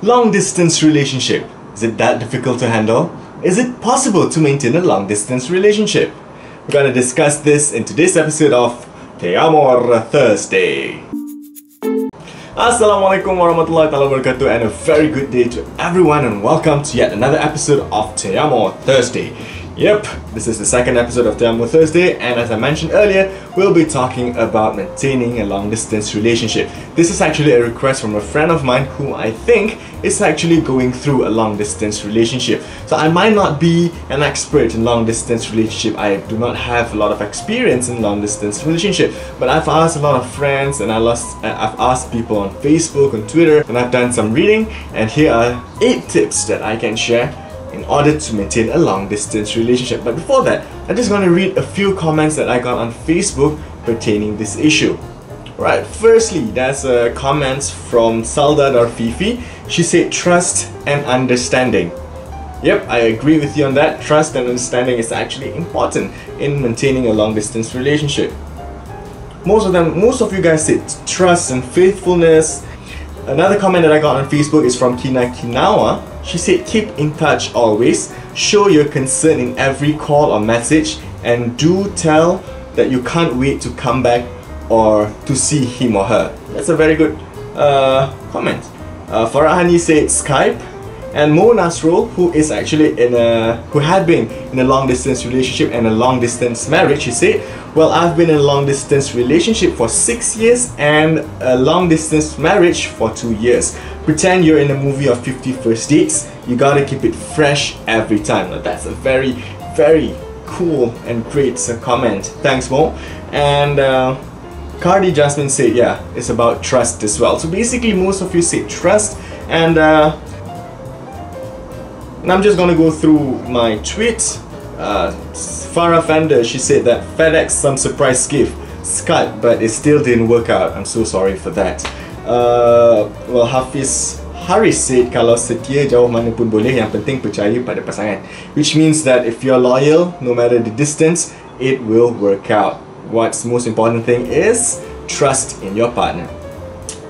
Long distance relationship. Is it that difficult to handle? Is it possible to maintain a long distance relationship? We're going to discuss this in today's episode of Amor Thursday. Assalamualaikum warahmatullahi wabarakatuh, and a very good day to everyone, and welcome to yet another episode of Amor Thursday. Yep, this is the second episode of Amor Thursday, and as I mentioned earlier, we'll be talking about maintaining a long-distance relationship. This is actually a request from a friend of mine who I think is actually going through a long-distance relationship. So I might not be an expert in long-distance relationship. I do not have a lot of experience in long-distance relationship, but I've asked a lot of friends, and I've asked people on Facebook, on Twitter, and I've done some reading, and here are 8 tips that I can share in order to maintain a long-distance relationship. But before that, I'm just going to read a few comments that I got on Facebook pertaining this issue. Right, firstly, there's a comment from Salda.Fifi. She said trust and understanding. Yep, I agree with you on that. Trust and understanding is actually important in maintaining a long-distance relationship. Most of you guys said trust and faithfulness. Another comment that I got on Facebook is from Kina Kinawa. She said keep in touch always, show your concern in every call or message, and do tell that you can't wait to come back or to see him or her. That's a very good comment. Farahani said Skype, and Mo Nasrul, who had been in a long distance relationship and a long distance marriage, she said, well, I've been in a long distance relationship for 6 years and a long distance marriage for 2 years. Pretend you're in a movie of 50 First Dates. You gotta keep it fresh every time. Now, that's a very, very cool and great comment. Thanks, Mo. And Cardi Jasmine said, yeah, it's about trust as well. So basically, most of you say trust, and I'm just gonna go through my tweets. Farah Fender, she said that FedEx some surprise gift, Skype, but it still didn't work out. I'm so sorry for that. Well, Hafiz Haris said kalau setia jauh mana pun boleh, yang penting percaya pada pasangan, which means that if you're loyal, no matter the distance, it will work out. What's the most important thing is trust in your partner.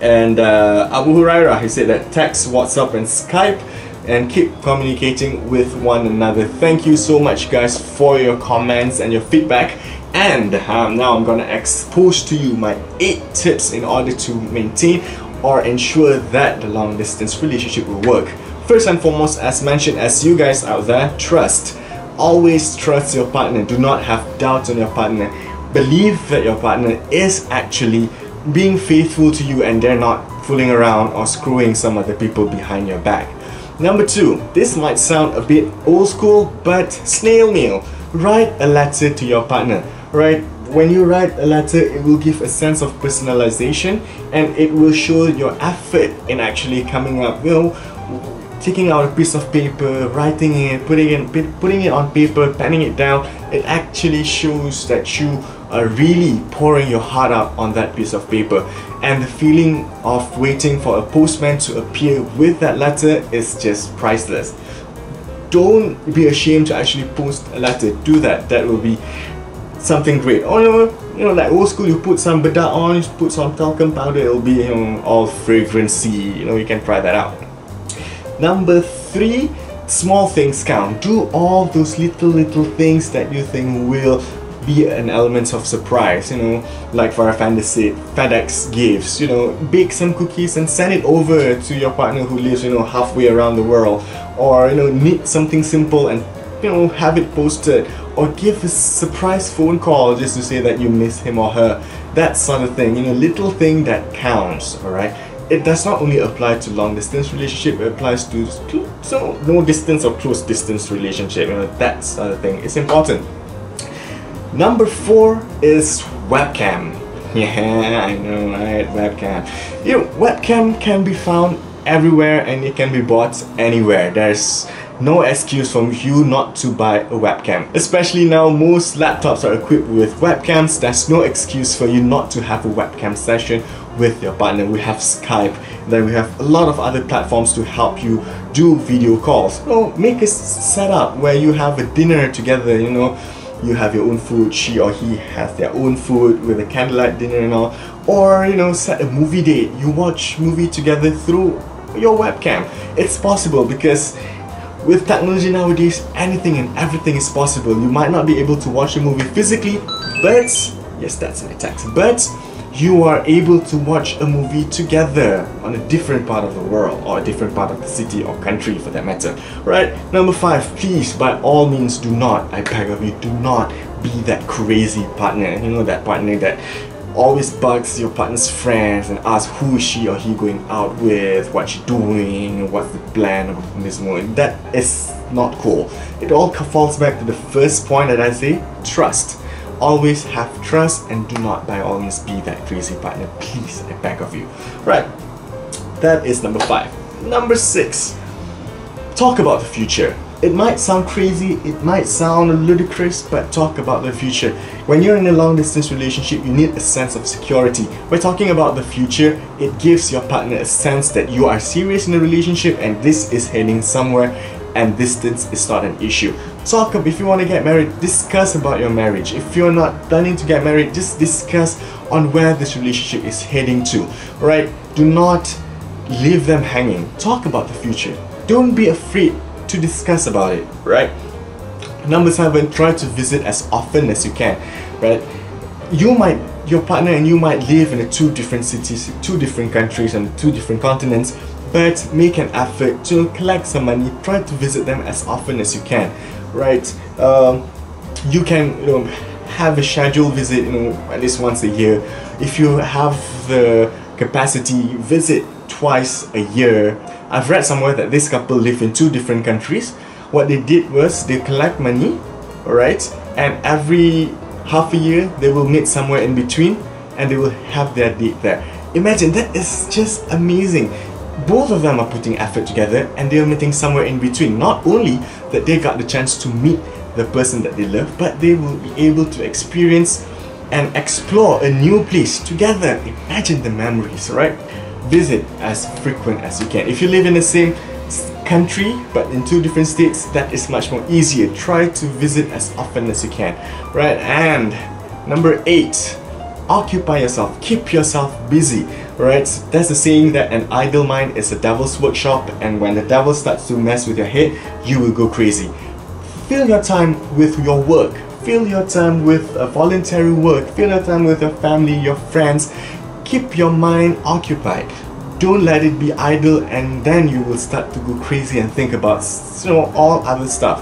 And Abu Hurairah, he said that text, WhatsApp and Skype, and keep communicating with one another. Thank you so much, guys, for your comments and your feedback. And now I'm gonna expose to you my 8 tips in order to maintain or ensure that the long distance relationship will work. First and foremost, as mentioned, as you guys out there, trust. Always trust your partner. Do not have doubts on your partner. Believe that your partner is actually being faithful to you and they're not fooling around or screwing some other people behind your back. Number 2, this might sound a bit old school, but snail mail. Write a letter to your partner, right? When you write a letter, it will give a sense of personalization, and it will show your effort in actually coming up, taking out a piece of paper, writing it, putting it on paper, penning it down. It actually shows that you are really pouring your heart out on that piece of paper, and the feeling of waiting for a postman to appear with that letter is just priceless. Don't be ashamed to actually post a letter. Do that. That will be something great. Or like old school, you put some bedak on, you put some talcum powder, it'll be all fragrancy. You can try that out. Number 3, small things count. Do all those little things that you think will be an element of surprise. Like Farah Fender said, FedEx gifts. Bake some cookies and send it over to your partner who lives halfway around the world. Or knit something simple and have it posted, or give a surprise phone call just to say that you miss him or her. That sort of thing. Little thing that counts. Alright. It does not only apply to long distance relationship, it applies to no distance or close distance relationship. That sort of thing is important. Number 4 is webcam. Yeah, I know, right? Webcam. Webcam can be found everywhere and it can be bought anywhere. There's no excuse for you not to buy a webcam. Especially now, most laptops are equipped with webcams. There's no excuse for you not to have a webcam session with your partner. We have Skype, then we have a lot of other platforms to help you do video calls. Make a setup where you have a dinner together, you have your own food, she or he has their own food with a candlelight dinner and all. Or set a movie date. You watch movie together through your webcam. It's possible because with technology nowadays, anything and everything is possible. You might not be able to watch a movie physically, but yes, that's my text. But you are able to watch a movie together on a different part of the world, or a different part of the city or country for that matter. Right? Number 5, please, by all means, do not, I beg of you, do not be that crazy partner. You know, that partner that always bugs your partner's friends and asks who is she or he going out with, what she doing, what's the plan of this moment. That is not cool. It all falls back to the first point that I say, trust. Always have trust, and do not by all means be that crazy partner. Please, I beg of you. Right, that is number 5. Number 6, talk about the future. It might sound crazy, it might sound ludicrous, but talk about the future. When you're in a long distance relationship, you need a sense of security. By talking about the future, it gives your partner a sense that you are serious in a relationship and this is heading somewhere, and distance is not an issue. Talk up if you want to get married, discuss about your marriage. If you're not planning to get married, just discuss on where this relationship is heading to. Right? Do not leave them hanging. Talk about the future. Don't be afraid to discuss about it, right? Number 7, try to visit as often as you can, right? Your partner and you might live in 2 different cities, 2 different countries and 2 different continents, but make an effort to collect some money. Try to visit them as often as you can, right? You can, have a scheduled visit, at least once a year. If you have the capacity, visit twice a year. I've read somewhere that this couple live in 2 different countries. What they did was they collect money, alright, and every half a year they will meet somewhere in between and they will have their date there. Imagine, that is just amazing. Both of them are putting effort together and they are meeting somewhere in between. Not only that they got the chance to meet the person that they love, but they will be able to experience and explore a new place together. Imagine the memories, right? Visit as frequent as you can. If you live in the same country but in 2 different states, that is much more easier. Try to visit as often as you can, right? And number 8, occupy yourself. Keep yourself busy, right? That's the saying that an idle mind is a devil's workshop, and when the devil starts to mess with your head, you will go crazy. Fill your time with your work. Fill your time with voluntary work. Fill your time with your family, your friends. Keep your mind occupied. Don't let it be idle, and then you will start to go crazy and think about all other stuff.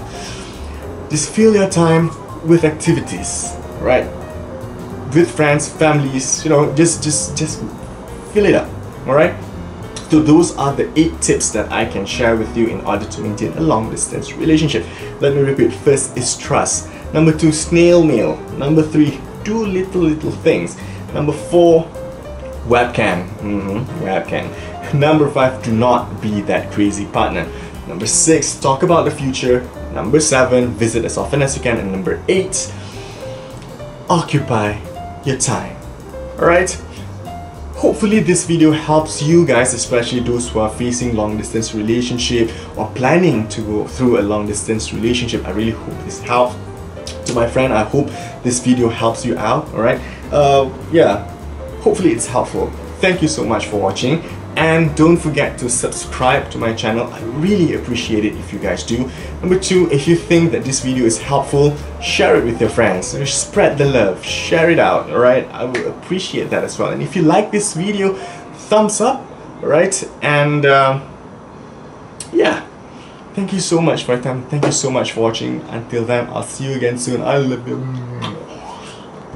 Just fill your time with activities, right? With friends, families, just fill it up, alright? So those are the 8 tips that I can share with you in order to maintain a long distance relationship. Let me repeat. First is trust. Number 2, snail mail. Number 3, do little things. Number 4, webcam. Webcam. Number 5, do not be that crazy partner. Number 6, talk about the future. Number 7, visit as often as you can. And number 8, occupy your time. Alright? Hopefully this video helps you guys, especially those who are facing long distance relationship or planning to go through a long distance relationship. I really hope this helps. To my friend, I hope this video helps you out, alright? Yeah, hopefully it's helpful. Thank you so much for watching, and don't forget to subscribe to my channel. I really appreciate it if you guys do. Number 2, if you think that this video is helpful, share it with your friends. Spread the love, share it out, alright? I will appreciate that as well. And if you like this video, thumbs up, alright? And yeah, thank you so much for your time. Thank you so much for watching. Until then, I'll see you again soon. I love you.